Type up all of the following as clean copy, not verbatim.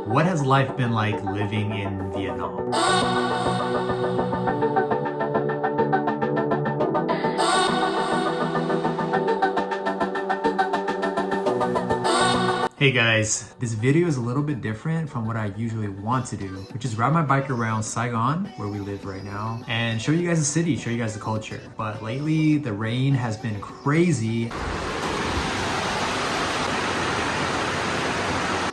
What has life been like living in Vietnam? Hey guys, this video is a little bit different from what I usually want to do, which is ride my bike around Saigon, where we live right now, and show you guys the city, show you guys the culture. But lately, the rain has been crazy.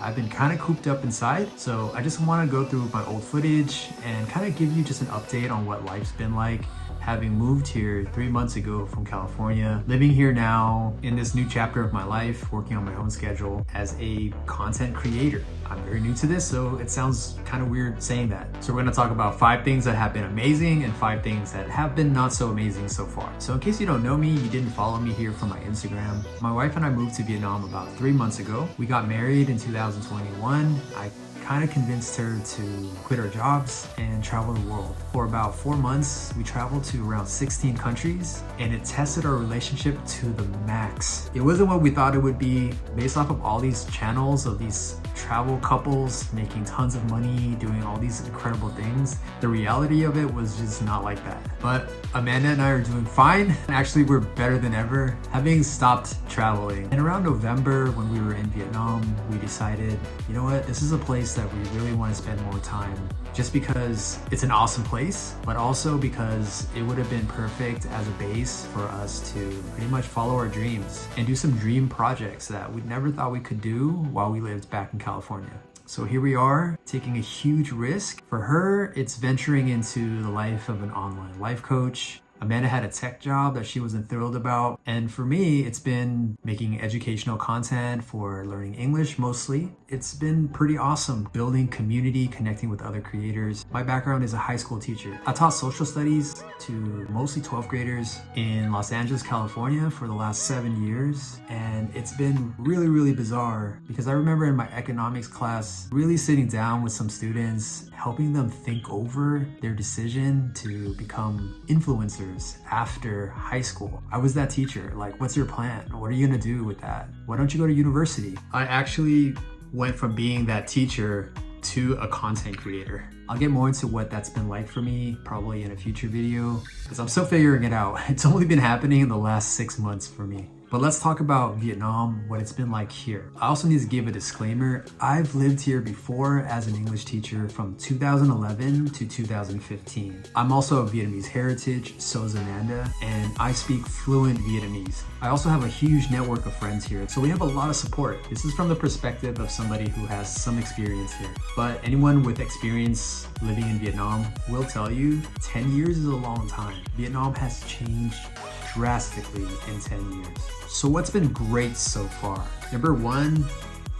I've been kind of cooped up inside, so I just want to go through my old footage and kind of give you just an update on what life's been like having moved here 3 months ago from California, living here now in this new chapter of my life, working on my own schedule as a content creator. I'm very new to this, so it sounds kind of weird saying that. So we're gonna talk about 5 things that have been amazing and 5 things that have been not so amazing so far. So in case you don't know me, you didn't follow me here from my Instagram, my wife and I moved to Vietnam about 3 months ago. We got married in 2021. I kind of convinced her to quit our jobs and travel the world. For about 4 months, we traveled to around 16 countries, and it tested our relationship to the max. It wasn't what we thought it would be based off of all these channels of these travel couples making tons of money, doing all these incredible things. The reality of it was just not like that. But Amanda and I are doing fine. Actually, we're better than ever, having stopped traveling. And around November, when we were in Vietnam, we decided, you know what, this is a place that we really want to spend more time, just because it's an awesome place, but also because it would have been perfect as a base for us to pretty much follow our dreams and do some dream projects that we never thought we could do while we lived back in California. So here we are, taking a huge risk. For her, it's venturing into the life of an online life coach. Amanda had a tech job that she wasn't thrilled about. And for me, it's been making educational content for learning English mostly. It's been pretty awesome building community, connecting with other creators. My background is a high school teacher. I taught social studies to mostly 12th graders in Los Angeles, California for the last 7 years. And it's been really, really bizarre because I remember in my economics class, really sitting down with some students, helping them think over their decision to become influencers after high school. I was that teacher. Like, what's your plan? What are you gonna do with that? Why don't you go to university? I actually went from being that teacher to a content creator. I'll get more into what that's been like for me probably in a future video because I'm still figuring it out. It's only been happening in the last 6 months for me. But let's talk about Vietnam, what it's been like here. I also need to give a disclaimer. I've lived here before as an English teacher from 2011 to 2015. I'm also of Vietnamese heritage, so is Amanda, and I speak fluent Vietnamese. I also have a huge network of friends here, so we have a lot of support. This is from the perspective of somebody who has some experience here. But anyone with experience living in Vietnam will tell you 10 years is a long time. Vietnam has changed drastically in 10 years. So what's been great so far? Number 1,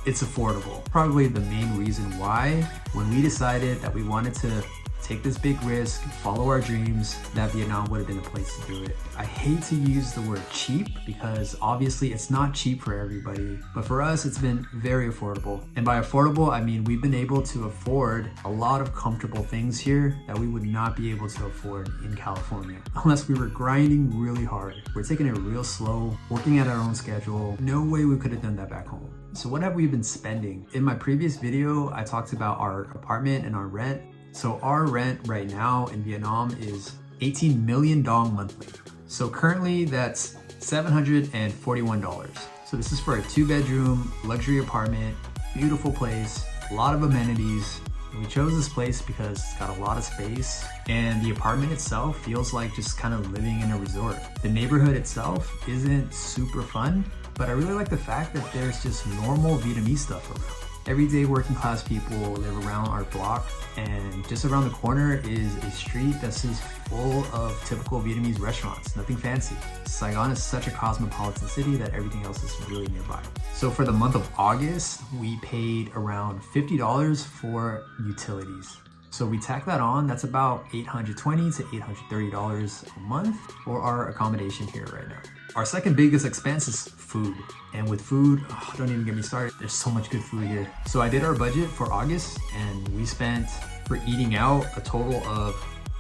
it's affordable. Probably the main reason why, when we decided that we wanted to take this big risk, follow our dreams, that Vietnam would have been a place to do it. I hate to use the word cheap because obviously it's not cheap for everybody, but for us it's been very affordable. And by affordable, I mean we've been able to afford a lot of comfortable things here that we would not be able to afford in California unless we were grinding really hard. We're taking it real slow, working at our own schedule. No way we could have done that back home. So what have we been spending? In my previous video, I talked about our apartment and our rent. So our rent right now in Vietnam is 18 million dong monthly. So currently that's $741. So this is for a 2-bedroom luxury apartment, beautiful place, a lot of amenities. And we chose this place because it's got a lot of space and the apartment itself feels like just kind of living in a resort. The neighborhood itself isn't super fun, but I really like the fact that there's just normal Vietnamese stuff around. Everyday working class people live around our block, and just around the corner is a street that's just full of typical Vietnamese restaurants, nothing fancy. Saigon is such a cosmopolitan city that everything else is really nearby. So for the month of August, we paid around $50 for utilities. So we tack that on, that's about $820 to $830 a month for our accommodation here right now. Our second biggest expense is food. And with food, don't even get me started. There's so much good food here. So I did our budget for August and we spent for eating out a total of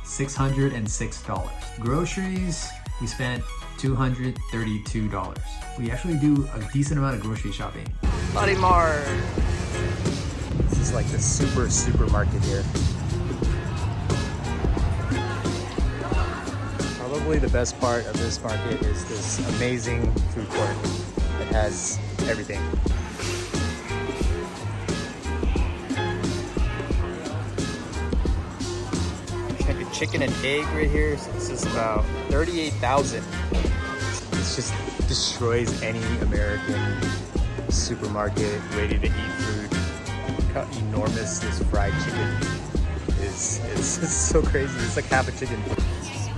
$606. Groceries, we spent $232. We actually do a decent amount of grocery shopping. Body Mart. This is like the supermarket here. Probably the best part of this market is this amazing food court that has everything. Check a chicken and egg right here. So this is about 38,000. This just destroys any American supermarket ready to eat food. Look how enormous this fried chicken is. It's so crazy. It's like half a chicken.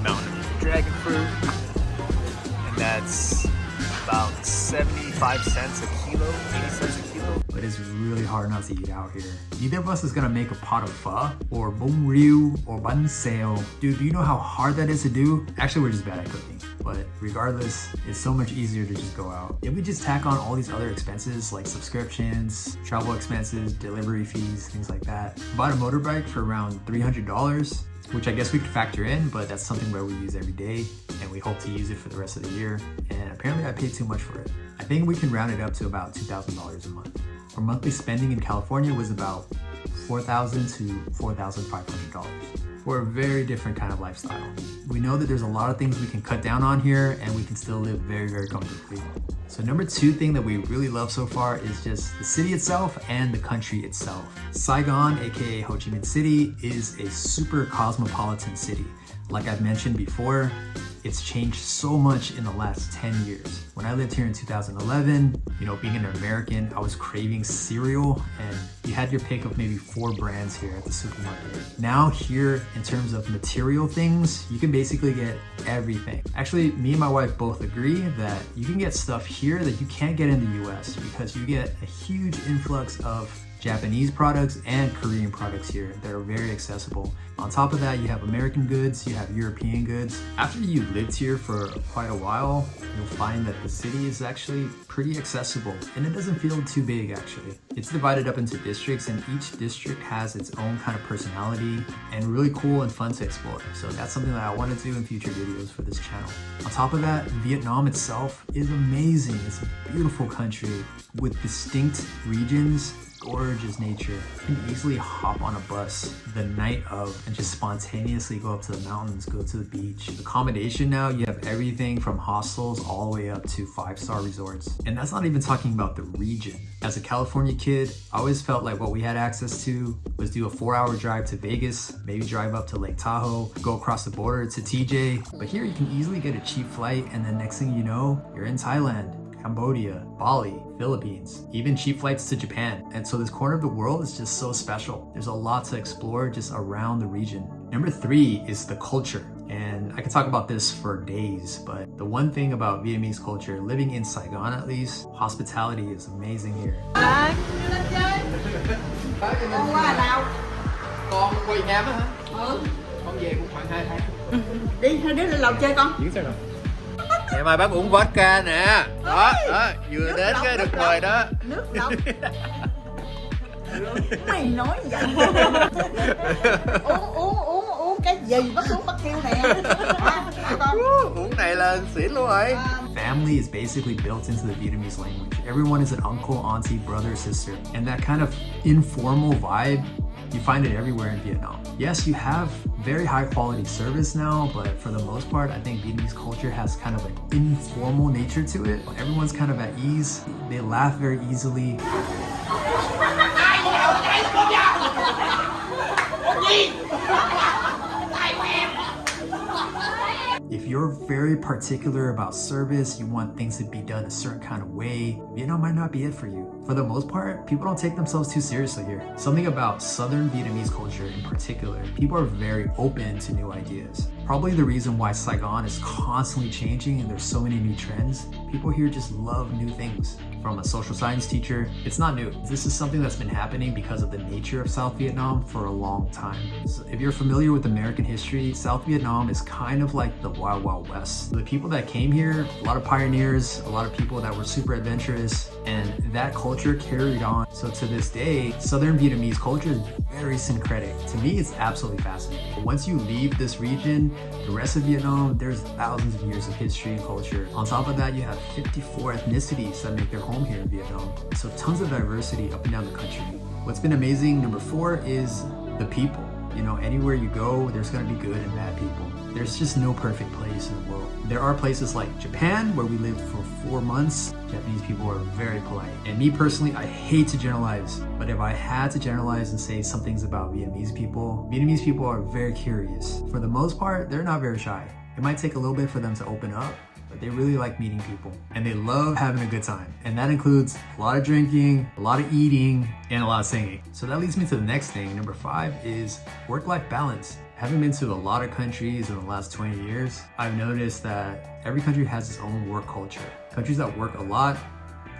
Mountain of dragon fruit, and that's about 75 cents a kilo, 80 cents a kilo. But it's really hard not to eat out here. Neither of us is gonna make a pot of pho or bông riêu or bánh xèo. Dude, do you know how hard that is to do? Actually, we're just bad at cooking. But regardless, it's so much easier to just go out. If we just tack on all these other expenses like subscriptions, travel expenses, delivery fees, things like that. Bought a motorbike for around $300, which I guess we could factor in, but that's something where we use every day and we hope to use it for the rest of the year. And apparently I paid too much for it. I think we can round it up to about $2,000 a month. Our monthly spending in California was about $4,000 to $4,500 for a very different kind of lifestyle. We know that there's a lot of things we can cut down on here and we can still live very, very comfortably. So number 2 thing that we really love so far is just the city itself and the country itself. Saigon, aka Ho Chi Minh City, is a super cosmopolitan city. Like I've mentioned before, it's changed so much in the last 10 years. When I lived here in 2011, being an American, I was craving cereal and you had your pick of maybe 4 brands here at the supermarket. Now here, in terms of material things, you can basically get everything. Actually, me and my wife both agree that you can get stuff here that you can't get in the US because you get a huge influx of Japanese products and Korean products here that are very accessible. On top of that, you have American goods, you have European goods. After you've lived here for quite a while, you'll find that the city is actually pretty accessible and it doesn't feel too big actually. It's divided up into districts and each district has its own kind of personality and really cool and fun to explore. So that's something that I want to do in future videos for this channel. On top of that, Vietnam itself is amazing. It's a beautiful country with distinct regions, gorgeous nature. You can easily hop on a bus the night of and just spontaneously go up to the mountains, go to the beach. Accommodation now, you have everything from hostels all the way up to 5-star resorts. And that's not even talking about the region. As a California kid, I always felt like what we had access to was do a 4-hour drive to Vegas, maybe drive up to Lake Tahoe, go across the border to TJ. But here you can easily get a cheap flight and then next thing you know, you're in Thailand, Cambodia, Bali, Philippines, even cheap flights to Japan. And so this corner of the world is just so special. There's a lot to explore just around the region. Number 3 is the culture. And I can talk about this for days, but the one thing about Vietnamese culture, living in Saigon at least, hospitality is amazing here. Con qua nào? Con quay Nam á hả? Ừ. Con về cũng khoảng 2 tháng. Đi, thôi đi lên lầu chơi con. Diễn sao rồi? Ngày mai bác uống vodka nè. Đó, vừa Nước đến lọc, cái nước được lọc. mời đó. Nước lọc. Mày nói vậy. uống cái gì bắt kêu nè. Con. Uống này là xỉn luôn rồi. Family is basically built into the Vietnamese language. Everyone is an uncle, auntie, brother, sister. And that kind of informal vibe, you find it everywhere in Vietnam. Yes, you have very high quality service now, but for the most part, I think Vietnamese culture has kind of an informal nature to it. Everyone's kind of at ease. They laugh very easily. If you're very particular about service, you want things to be done a certain kind of way, Vietnam might not be it for you. For the most part, people don't take themselves too seriously here. Something about Southern Vietnamese culture in particular, people are very open to new ideas. Probably the reason why Saigon is constantly changing and there's so many new trends. People here just love new things. From a social science teacher, it's not new. This is something that's been happening because of the nature of South Vietnam for a long time. So if you're familiar with American history, South Vietnam is kind of like the Wild Wild West. The people that came here, a lot of pioneers, a lot of people that were super adventurous, and that culture carried on. So to this day, Southern Vietnamese culture is very syncretic. To me, it's absolutely fascinating. But once you leave this region, the rest of Vietnam, there's thousands of years of history and culture. On top of that, you have 54 ethnicities that make their home here in Vietnam. So tons of diversity up and down the country. What's been amazing, number 4, is the people. You know, anywhere you go, there's gonna be good and bad people. There's just no perfect place in the world. There are places like Japan, where we lived for 4 months. Japanese people are very polite. And me personally, I hate to generalize, but if I had to generalize and say some things about Vietnamese people are very curious. For the most part, they're not very shy. It might take a little bit for them to open up, but they really like meeting people and they love having a good time. And that includes a lot of drinking, a lot of eating, and a lot of singing. So that leads me to the next thing. Number 5 is work-life balance. Having been to a lot of countries in the last 20 years, I've noticed that every country has its own work culture. Countries that work a lot,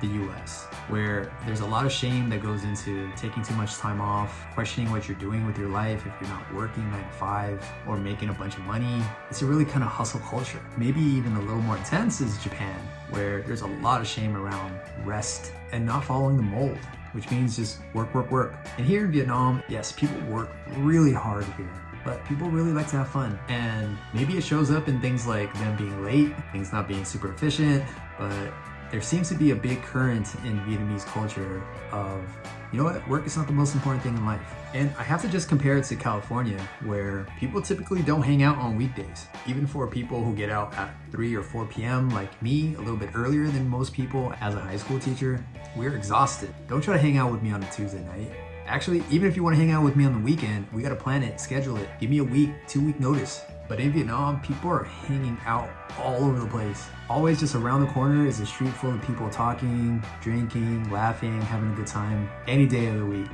the US, where there's a lot of shame that goes into taking too much time off, questioning what you're doing with your life if you're not working 9 to 5 or making a bunch of money. It's a really kind of hustle culture. Maybe even a little more intense is Japan, where there's a lot of shame around rest and not following the mold, which means just work, work, work. And here in Vietnam, yes, people work really hard here, but people really like to have fun. And maybe it shows up in things like them being late, things not being super efficient, but there seems to be a big current in Vietnamese culture of, you know what, work is not the most important thing in life. And I have to just compare it to California, where people typically don't hang out on weekdays. Even for people who get out at 3 or 4 p.m. like me, a little bit earlier than most people as a high school teacher, we're exhausted. Don't try to hang out with me on a Tuesday night. Actually, even if you want to hang out with me on the weekend, we gotta plan it, schedule it. Give me a week, 2-week notice. But in Vietnam, people are hanging out all over the place. Always just around the corner is a street full of people talking, drinking, laughing, having a good time, any day of the week.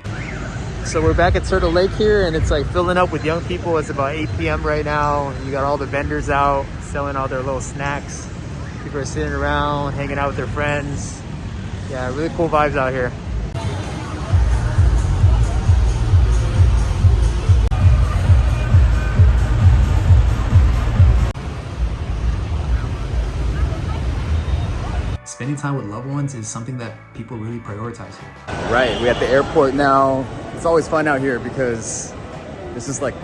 So we're back at Turtle Lake here, and it's like filling up with young people. It's about 8 p.m. right now. You got all the vendors out selling all their little snacks. People are sitting around, hanging out with their friends. Yeah, really cool vibes out here. Spending time with loved ones is something that people really prioritize here. Right, we're at the airport now. It's always fun out here because there's just like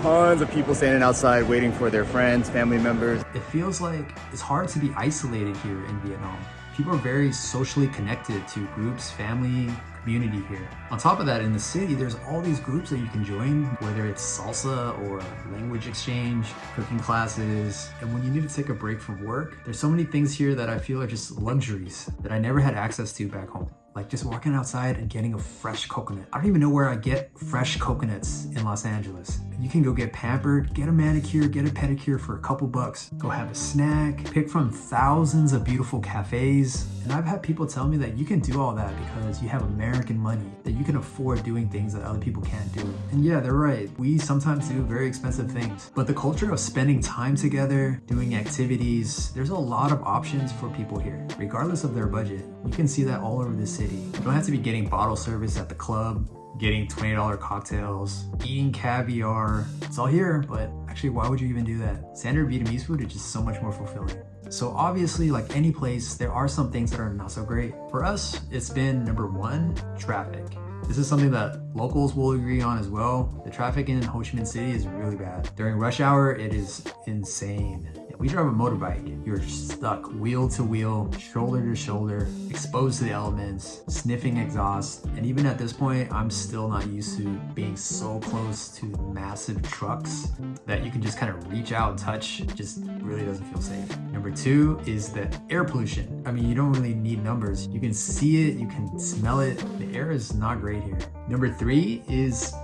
tons of people standing outside waiting for their friends, family members. It feels like it's hard to be isolated here in Vietnam. People are very socially connected to groups, family, community here. On top of that, in the city, there's all these groups that you can join, whether it's salsa or language exchange, cooking classes. And when you need to take a break from work, there's so many things here that I feel are just luxuries that I never had access to back home. Like just walking outside and getting a fresh coconut. I don't even know where I get fresh coconuts in Los Angeles. You can go get pampered, get a manicure, get a pedicure for a couple bucks, go have a snack, pick from thousands of beautiful cafes. And I've had people tell me that you can do all that because you have American money, that you can afford doing things that other people can't do. And yeah, they're right. We sometimes do very expensive things, but the culture of spending time together, doing activities, there's a lot of options for people here, regardless of their budget. You can see that all over the city. You don't have to be getting bottle service at the club, getting $20 cocktails, eating caviar. It's all here, but actually, why would you even do that? Standard Vietnamese food is just so much more fulfilling. So obviously, like any place, there are some things that are not so great. For us, it's been number 1, traffic. This is something that locals will agree on as well. The traffic in Ho Chi Minh City is really bad. During rush hour, it is insane. We drive a motorbike. You're stuck wheel to wheel, shoulder to shoulder, exposed to the elements, sniffing exhaust. And even at this point, I'm still not used to being so close to massive trucks that you can just kind of reach out and touch. It just really doesn't feel safe. Number 2 is the air pollution. I mean, you don't really need numbers. You can see it, you can smell it. The air is not great here. Number 3 is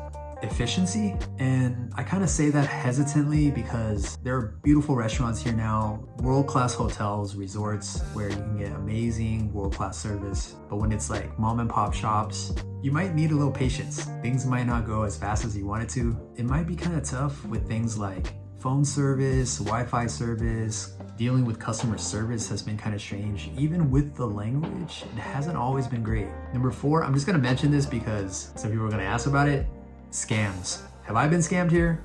efficiency, and I kind of say that hesitantly because there are beautiful restaurants here now, world-class hotels, resorts where you can get amazing world-class service. But when it's like mom and pop shops, you might need a little patience. Things might not go as fast as you want it to. It might be kind of tough with things like phone service, Wi-Fi service. Dealing with customer service has been kind of strange. Even with the language, it hasn't always been great. Number 4, I'm just gonna mention this because some people are gonna ask about it. Scams. Have I been scammed here?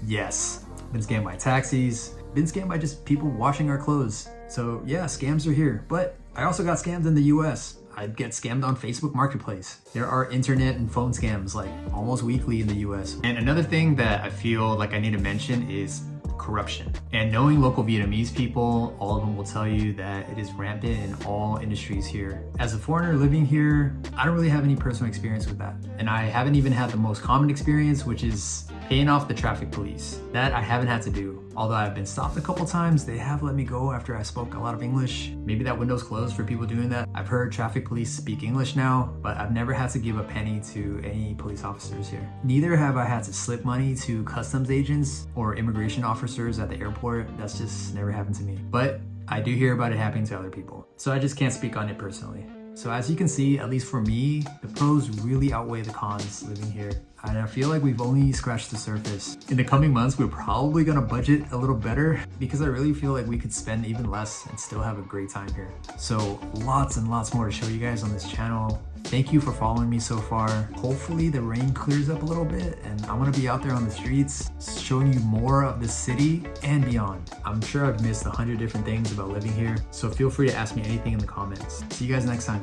Yes. Been scammed by taxis, been scammed by just people washing our clothes. So yeah, scams are here. But I also got scammed in the US. I get scammed on Facebook Marketplace. There are internet and phone scams like almost weekly in the US. And another thing that I feel like I need to mention is corruption. And knowing local Vietnamese people, all of them will tell you that it is rampant in all industries here. As a foreigner living here, I don't really have any personal experience with that. And I haven't even had the most common experience, which is paying off the traffic police. That I haven't had to do. Although I've been stopped a couple times, they have let me go after I spoke a lot of English. Maybe that window's closed for people doing that. I've heard traffic police speak English now, but I've never had to give a penny to any police officers here. Neither have I had to slip money to customs agents or immigration officers at the airport. That's just never happened to me. But I do hear about it happening to other people. So I just can't speak on it personally. So as you can see, at least for me, the pros really outweigh the cons living here. And I feel like we've only scratched the surface. In the coming months, we're probably gonna budget a little better because I really feel like we could spend even less and still have a great time here. So lots and lots more to show you guys on this channel. Thank you for following me so far. Hopefully the rain clears up a little bit and I'm gonna be out there on the streets showing you more of the city and beyond. I'm sure I've missed 100 different things about living here, so feel free to ask me anything in the comments. See you guys next time.